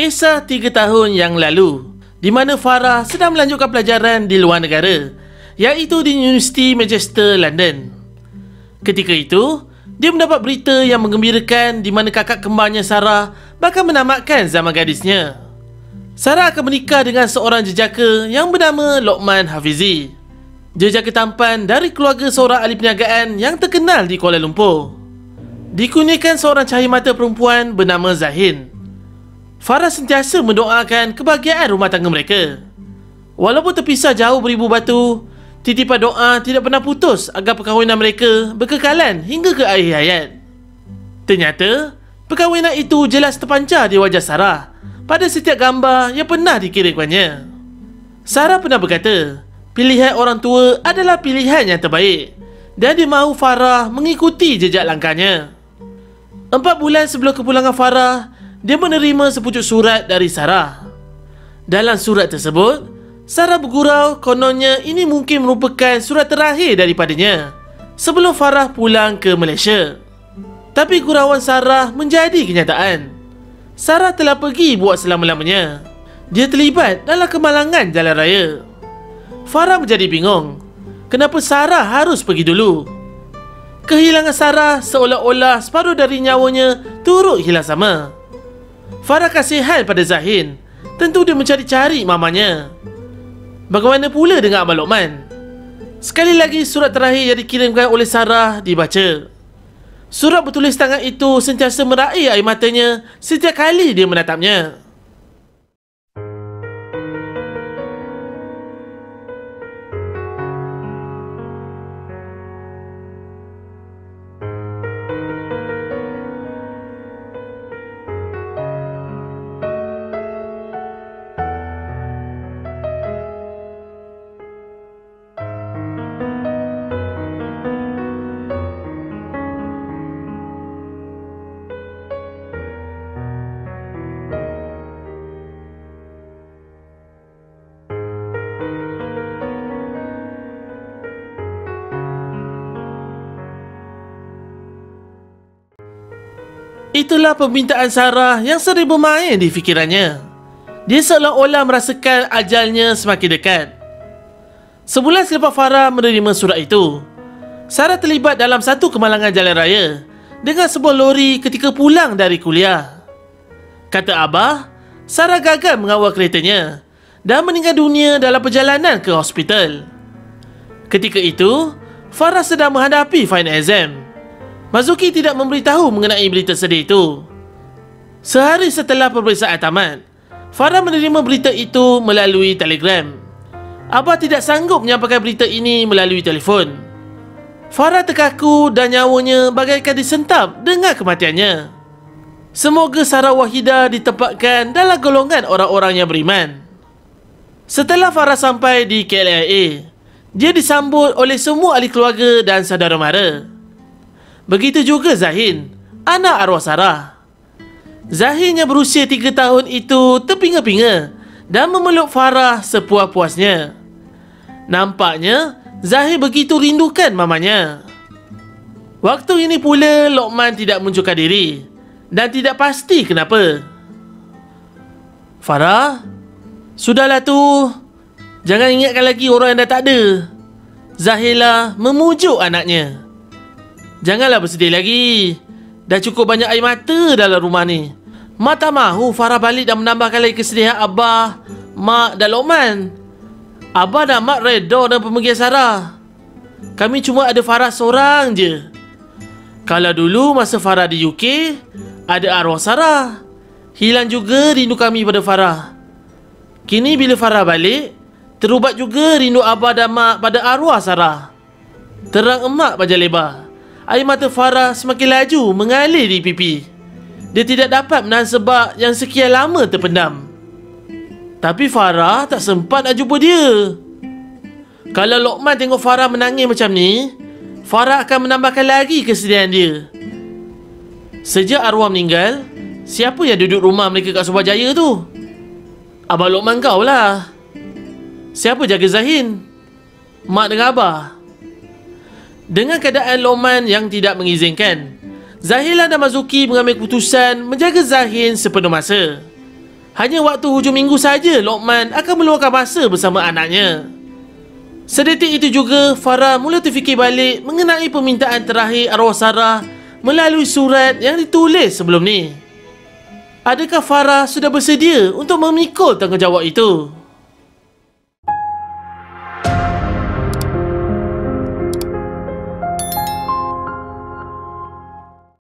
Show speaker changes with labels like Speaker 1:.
Speaker 1: Kisah 3 tahun yang lalu, di mana Farah sedang melanjutkan pelajaran di luar negara, iaitu di Universiti Manchester, London. Ketika itu, dia mendapat berita yang menggembirakan di mana kakak kembarnya Sarah bakal menamatkan zaman gadisnya. Sarah akan menikah dengan seorang jejaka yang bernama Lokman Hafizi. Jejaka tampan dari keluarga seorang ahli perniagaan yang terkenal di Kuala Lumpur. Dikurniakan seorang cahaya mata perempuan bernama Zahin. Farah sentiasa mendoakan kebahagiaan rumah tangga mereka. Walaupun terpisah jauh beribu batu, titipan doa tidak pernah putus agar perkahwinan mereka berkekalan hingga ke akhir hayat. Ternyata, perkahwinan itu jelas terpancar di wajah Sarah pada setiap gambar yang pernah dikirimkannya. Sarah pernah berkata, pilihan orang tua adalah pilihan yang terbaik dan dia mahu Farah mengikuti jejak langkahnya. 4 bulan sebelum kepulangan Farah, dia menerima sepucuk surat dari Sarah. Dalam surat tersebut, Sarah bergurau kononnya ini mungkin merupakan surat terakhir daripadanya sebelum Farah pulang ke Malaysia. Tapi gurauan Sarah menjadi kenyataan. Sarah telah pergi buat selama-lamanya. Dia terlibat dalam kemalangan jalan raya. Farah menjadi bingung. Kenapa Sarah harus pergi dulu? Kehilangan Sarah seolah-olah separuh dari nyawanya turut hilang sama. Farah kasihan pada Zahin. Tentu dia mencari-cari mamanya. Bagaimana pula dengan Abang Lokman? Sekali lagi surat terakhir yang dikirimkan oleh Sarah dibaca. Surat bertulis tangan itu sentiasa meraih air matanya setiap kali dia menatapnya. Itulah permintaan Sarah yang sering bermain di fikirannya. Dia seolah-olah merasakan ajalnya semakin dekat. Sebulan selepas Farah menerima surat itu, Sarah terlibat dalam satu kemalangan jalan raya dengan sebuah lori ketika pulang dari kuliah. Kata Abah, Sarah gagal mengawal keretanya dan meninggal dunia dalam perjalanan ke hospital. Ketika itu, Farah sedang menghadapi final exam. Mazuki tidak memberitahu mengenai berita sedih itu. Sehari setelah peperiksaan tamat, Farah menerima berita itu melalui telegram. Abah tidak sanggup menyampaikan berita ini melalui telefon. Farah terkaku dan nyawanya bagaikan disentap dengan kematiannya. Semoga Sarah Wahidah ditempatkan dalam golongan orang-orang yang beriman. Setelah Farah sampai di KLIA, dia disambut oleh semua ahli keluarga dan saudara mara. Begitu juga Zahin, anak arwah Sarah. Zahin yang berusia 3 tahun itu terpinga-pinga dan memeluk Farah sepuas-puasnya. Nampaknya Zahin begitu rindukan mamanya. Waktu ini pula Lokman tidak munculkan diri dan tidak pasti kenapa. Farah, sudahlah tu. Jangan ingatkan lagi orang yang dah tak ada. Zahila memujuk anaknya. Janganlah bersedih lagi. Dah cukup banyak air mata dalam rumah ni. Mak tak mahu Farah balik dan menambahkan lagi kesedihan Abah, Mak dan Lokman. Abah dan Mak reda dengan pemergian Sarah. Kami cuma ada Farah seorang je. Kalau dulu masa Farah di UK, ada arwah Sarah. Hilang juga rindu kami pada Farah. Kini bila Farah balik, terubat juga rindu Abah dan Mak pada arwah Sarah. Terang emak baja lebar. Air mata Farah semakin laju mengalir di pipi. Dia tidak dapat menahan sebab yang sekian lama terpendam. Tapi Farah tak sempat nak jumpa dia. Kalau Lokman tengok Farah menangis macam ni, Farah akan menambahkan lagi kesedihan dia. Sejak arwah meninggal, siapa yang duduk rumah mereka kat Surbajaya tu? Abang Lokman kau lah. Siapa jaga Zahin? Mak dengan Abah. Dengan keadaan Lokman yang tidak mengizinkan, Zahila dan Mazuki mengambil keputusan menjaga Zahin sepenuh masa. Hanya waktu hujung minggu saja Lokman akan meluangkan masa bersama anaknya. Sedetik itu juga Farah mula terfikir balik mengenai permintaan terakhir arwah Sarah melalui surat yang ditulis sebelum ni. Adakah Farah sudah bersedia untuk memikul tanggungjawab itu?